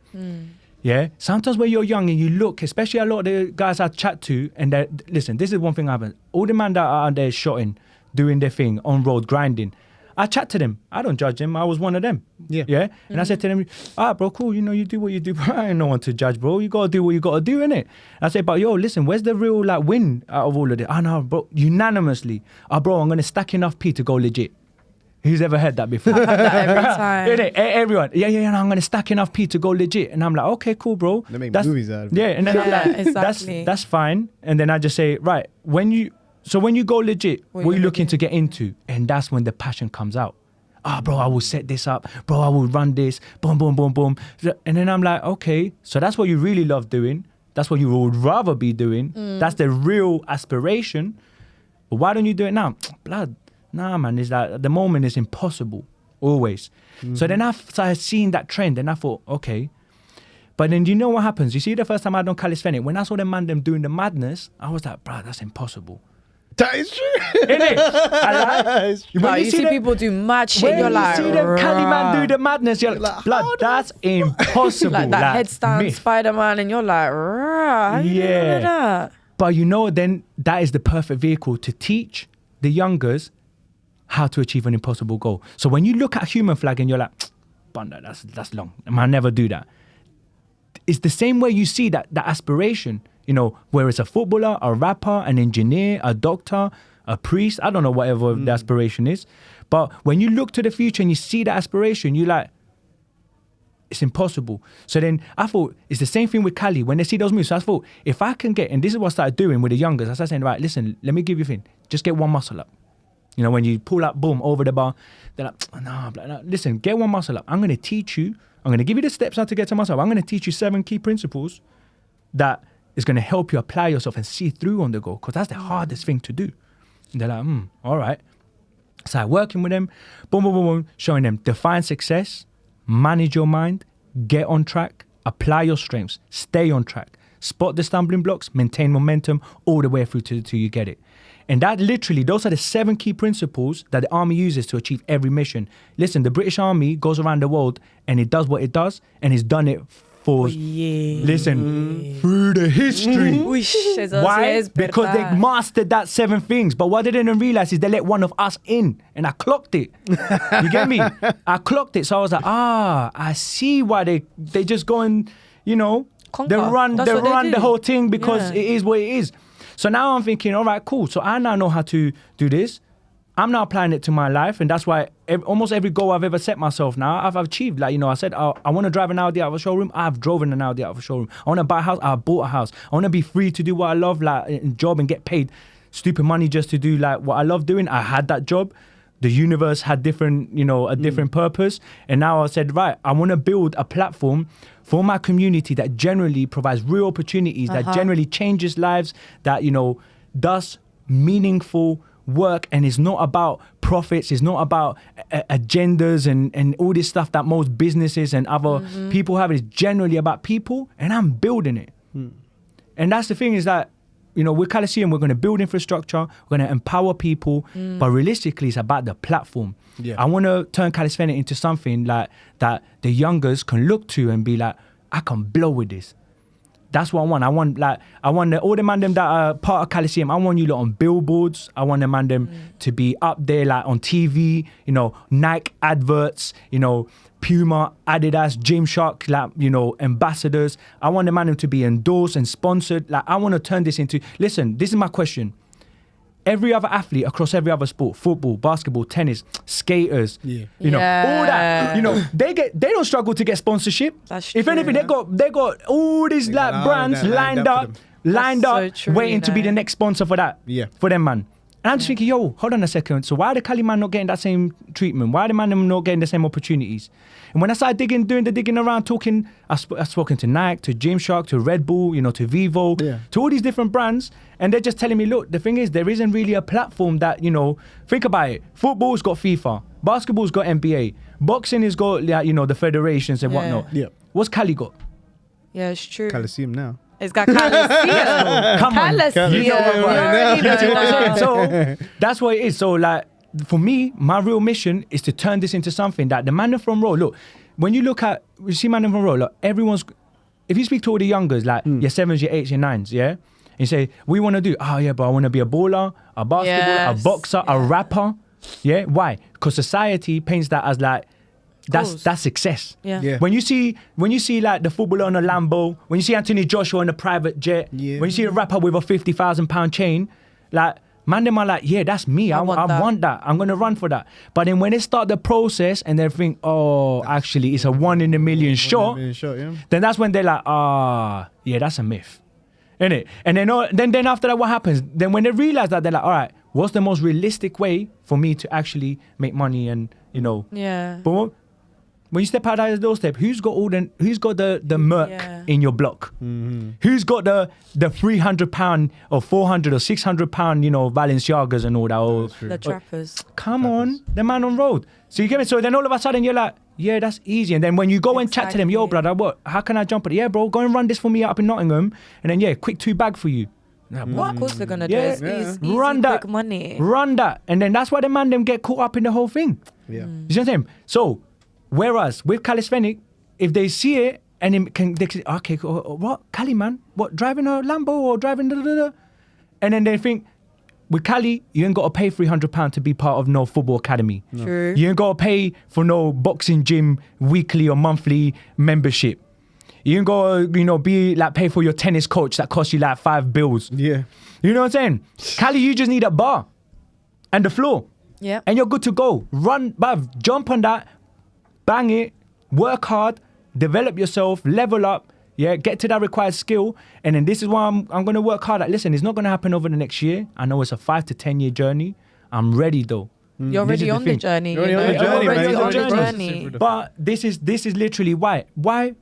Yeah. Sometimes when you're young and you look, especially a lot of the guys I chat to, and listen, this is one thing I happen. All the men that are there shotting, doing their thing, on road, grinding, I chat to them. I don't judge them. I was one of them. Yeah. And I said to them, bro, cool. You know, you do what you do. But I ain't no one to judge, bro. You got to do what you got to do, innit? I said, but yo, listen, where's the real like win out of all of this? No, bro, unanimously. Bro, I'm going to stack enough P to go legit. Who's ever heard that before? I've had that every time. Everyone. Yeah, I'm going to stack enough P to go legit. And I'm like, okay, cool, bro. They make movies out of it. Yeah, and then I'm like, exactly. that's fine. And then I just say, right, when you go legit, what are you looking to get into? And that's when the passion comes out. Bro, I will set this up. Bro, I will run this. Boom, boom, boom, boom. And then I'm like, okay, so that's what you really love doing. That's what you would rather be doing. That's the real aspiration. But why don't you do it now? Blood. Nah, man, it's like at the moment it's impossible. Always. So then I started seeing that trend and I thought, okay. But then you know what happens? You see the first time I done calisthenics, when I saw them doing the madness, I was like, bro, that's impossible. That is true. Innit? When you see people do mad shit, you're like, when you see them Cali man do the madness, you're like, blood, that's impossible. like that headstand myth. Spider-Man, and you're like, how do you know that? But you know, then that is the perfect vehicle to teach the youngers how to achieve an impossible goal. So when you look at human flag and you're like, Bunda, that's long. I never do that. It's the same way you see that aspiration. You know, where it's a footballer, a rapper, an engineer, a doctor, a priest, I don't know, whatever the aspiration is. But when you look to the future and you see that aspiration, you're like, it's impossible. So then I thought, it's the same thing with Cali. When they see those moves, so I thought, if I can get, and this is what I started doing with the youngers, I started saying, right, listen, let me give you a thing. Just get one muscle up. You know, when you pull up, boom, over the bar, they're like, no, listen, get one muscle up. I'm going to teach you, I'm going to give you the steps how to get to muscle up. I'm going to teach you 7 key principles that is going to help you apply yourself and see through on the go, because that's the hardest thing to do. And they're like, all right. So working with them, boom, boom, boom, boom, showing them define success, manage your mind, get on track, apply your strengths, stay on track, spot the stumbling blocks, maintain momentum all the way through till you get it. And that literally, those are the 7 key principles that the army uses to achieve every mission. Listen, the British Army goes around the world and it does what it does, and it's done it for, listen, through the history. Why? Because they mastered that 7 things. But what they didn't realize is they let one of us in, and I clocked it. You get me? I clocked it. So I was like, I see why they just go and, you know, Conquer. they run the whole thing because Yeah. it is what it is. So now I'm thinking, all right, cool. So I now know how to do this. I'm now applying it to my life, and that's why almost every goal I've ever set myself now, I've achieved. Like, you know, I said, I want to drive an Audi out of a showroom. I've driven an Audi out of a showroom. I want to buy a house. I've bought a house. I want to be free to do what I love, like a job, and get paid stupid money just to do like what I love doing. I had that job. the universe had different, a different purpose. And now I said, right, I want to build a platform for my community that generally provides real opportunities, that generally changes lives, that, does meaningful work, and it's not about profits, it's not about agendas and all this stuff that most businesses and other people have. It's generally about people, and I'm building it. And that's the thing, is that with Coliseum, we're going to build infrastructure, we're going to empower people, but realistically, it's about the platform. I want to turn Calisthenics into something like that the youngers can look to and be like, I can blow with this. That's what I want. I want all the man them that are part of Coliseum. I want you lot on billboards. I want the man them to be up there, like on TV. Nike adverts. Puma, Adidas, Gymshark, ambassadors. I want the man them to be endorsed and sponsored. I want to turn this into. Listen, this is my question. Every other athlete across every other sport, football, basketball, tennis, skaters, all that, they don't struggle to get sponsorship. That's if true. Anything, they got all these brands lined up, so true, waiting to be the next sponsor for that, for them, man. And I'm just thinking, hold on a second. So why are the Cali man not getting that same treatment? Why are the man them not getting the same opportunities? And when I started doing the digging around, talking, I've spoken to Nike, to Gymshark, to Red Bull, to Vivo, to all these different brands. And they're just telling me, look, the thing is, there isn't really a platform that, think about it. Football's got FIFA. Basketball's got NBA. Boxing has got, the federations and whatnot. Yeah. What's Cali got? Yeah, it's true. Coliseum now. It's got Coliseum. Come on. Coliseum. So that's what it is. So for me, my real mission is to turn this into something that the man from Row, look, when you see man from Row, look, if you speak to all the youngers, your 7s, your 8s, your 9s, yeah? And you say, what you want to do? But I want to be a baller, a basketballer, a boxer, a rapper. Yeah? Why? Because society paints that as that's success. Yeah. When you see the footballer on a Lambo, when you see Anthony Joshua on a private jet, when you see a rapper with a £50,000 chain, man, them are like, yeah, that's me. I want that. I'm going to run for that. But then when they start the process and they think, actually, it's a 1 in a million shot, then that's when they're like, yeah, that's a myth. Innit? And then after that, what happens? Then when they realize that, they're like, all right, what's the most realistic way for me to actually make money and, Yeah. But when you step out of the doorstep, who's got the Merc in your block? Mm-hmm. Who's got the £300 or £400 or £600, Balenciagas and all that? The trappers. Come on, the man on road. So you get me? So then all of a sudden you're like, yeah, that's easy. And then when you go and chat to them, yo, brother, how can I jump it? Yeah, bro, go and run this for me up in Nottingham. And then, quick 2 bag for you. What? Of course they're going to do. It's easy, run that, quick money. Run that. And then that's why the man them get caught up in the whole thing. Yeah. You see what I'm saying? So, whereas with Calisthenics, if they see it and they say, okay, what? Cali, man? What? Driving a Lambo or driving da-da-da-da? And then they think, with Cali, you ain't got to pay £300 to be part of no football academy. No. True. You ain't got to pay for no boxing gym weekly or monthly membership. You ain't got to, pay for your tennis coach that costs you £5. Yeah. You know what I'm saying? Cali, you just need a bar and the floor. Yeah. And you're good to go. Run, bruv, jump on that, bang it, work hard, develop yourself, level up, get to that required skill. And then this is why I'm going to work hard at. Listen, it's not going to happen over the next year. I know it's a 5 to 10 year journey. I'm ready though. You're already on the journey. You're already on the journey. But this is literally why. Why?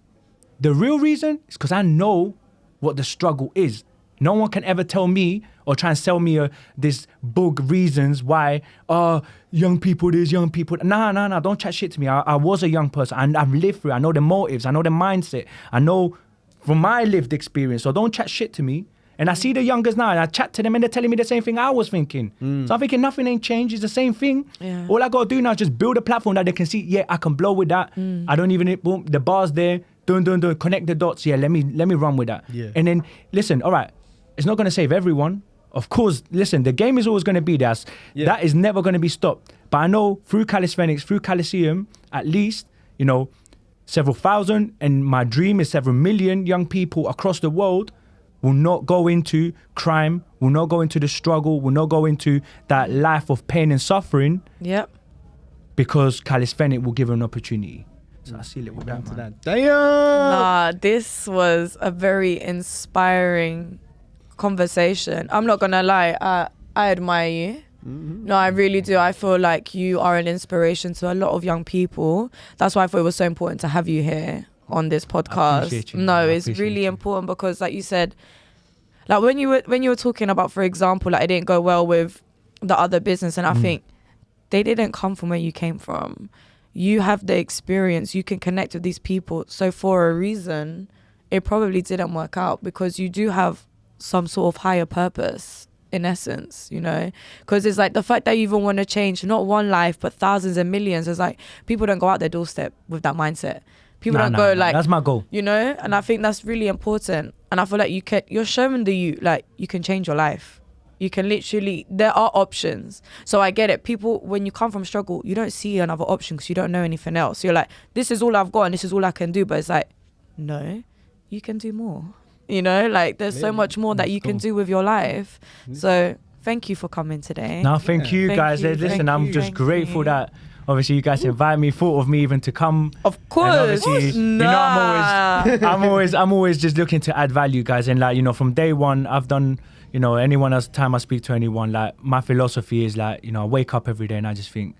The real reason is because I know what the struggle is. No one can ever tell me or try and sell me this book reasons why, young people this, young people. Nah, don't chat shit to me. I was a young person and I've lived through it. I know the motives. I know the mindset. I know from my lived experience. So don't chat shit to me. And I see the youngers now and I chat to them and they're telling me the same thing I was thinking. So I'm thinking nothing ain't changed. It's the same thing. Yeah. All I got to do now is just build a platform that they can see, I can blow with that. I don't even, boom, the bar's there. Dun, connect the dots. Yeah, let me run with that. Yeah. And then, listen, all right, it's not going to save everyone. Of course, listen, the game is always going to be there. That is never going to be stopped. But I know through Calisthenics, through Coliseum, at least, several thousand, and my dream is several million young people across the world will not go into crime, will not go into the struggle, will not go into that life of pain and suffering. Yep. Because Calisthenics will give them an opportunity. So I see it with that. Damn. Nah, this was a very inspiring conversation. I'm not gonna lie, I admire you. No, I really do. I feel like you are an inspiration to a lot of young people. That's why I thought it was so important to have you here on this podcast. No, it's really important because, like you said, like when you were talking about, for example, like it didn't go well with the other business, and I think they didn't come from where you came from. You have the experience. You can connect with these people. So for a reason, it probably didn't work out because you do have some sort of higher purpose. In essence, you know, because it's like the fact that you even want to change not one life but thousands and millions. It's like people don't go out their doorstep with that mindset. People don't go like, that's my goal, you know. And I think that's really important. And I feel like you're showing you can change your life. You can literally, there are options. So I get it. People, when you come from struggle, you don't see another option because you don't know anything else. So you're like, this is all I've got and this is all I can do. But it's like, no, you can do more. You know, like there's so much more that you can do with your life. So thank you for coming today. No, thank you guys. Listen, I'm just grateful that obviously you guys invite me, thought of me even to come. Of course. You know, I'm always just looking to add value, guys. And like, you know, from day one, I've done, you know, anyone else time I speak to anyone, like my philosophy is like, you know, I wake up every day and I just think,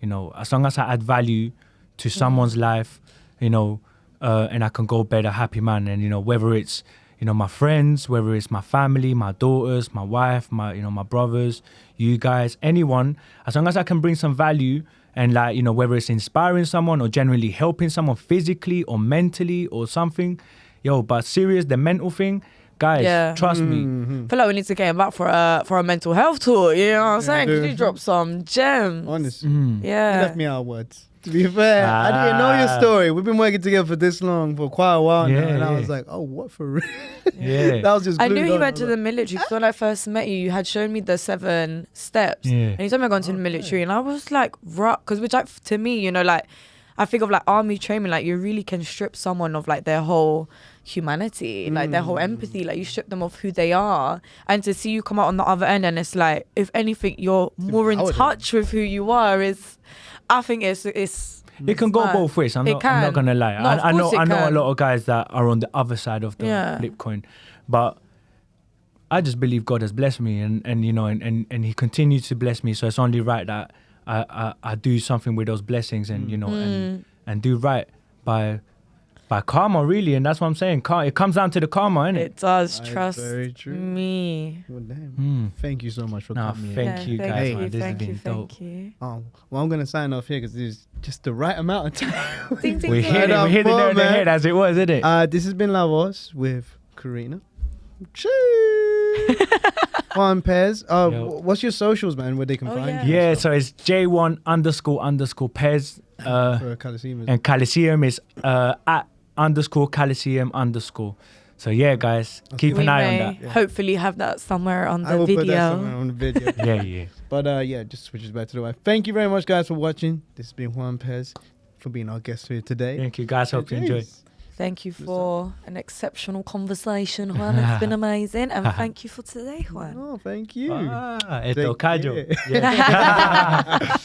you know, as long as I add value to someone's life, you know, and I can go bed a happy man. And, you know, whether it's, you know, my friends, whether it's my family, my daughters, my wife, my brothers, you guys, anyone, as long as I can bring some value and like, you know, whether it's inspiring someone or generally helping someone physically or mentally or something, but serious, the mental thing, guys, trust me. I feel like we need to get him back for a mental health tour, you know what I'm saying? Could you drop some gems? Honestly. Yeah. You left me out words. To be fair, I didn't know your story. We've been working together for this long, for quite a while now, and I was like, oh, what for real? Yeah. That was just I knew you on. went to the military because when I first met you, you had shown me the 7 steps. And you told me I'd gone to the military, and I was like, because which to me, you know, like, I think of like army training, like you really can strip someone of like their whole humanity, like their whole empathy, like you strip them of who they are, and to see you come out on the other end and it's like, if anything, you're more in touch with who you are. I think it's it can go both ways. I'm not gonna lie. I know a lot of guys that are on the other side of the flip coin, but I just believe God has blessed me, and you know, and He continues to bless me. So it's only right that I do something with those blessings, and you know, and do right by karma, really. And that's what I'm saying. It comes down to the karma, innit? It does. Trust very true. me. Well, damn. Thank you so much for coming. Thank you guys, man. This has been dope. Thank you. Well, I'm gonna sign off here because this is just the right amount of time. We hit it in the head as it was, isn't it? This has been La Voz with Karina. Cheers. Juan Pez. What's your socials, man? Where they can find you? Yeah, so it's J1__Pez. For Coliseum. And Coliseum is at _Coliseum_. So yeah, guys, keep an eye on that. Yeah. Hopefully have that somewhere on the I will video. Put that somewhere on the video. yeah. But just switches back to the wife. Thank you very much, guys, for watching. This has been Juan Pez for being our guest here today. Thank you, guys. Hope you enjoyed. Thank you for an exceptional conversation, Juan. It's been amazing. And thank you for today, Juan. Oh, thank you. Esto callo. Yeah.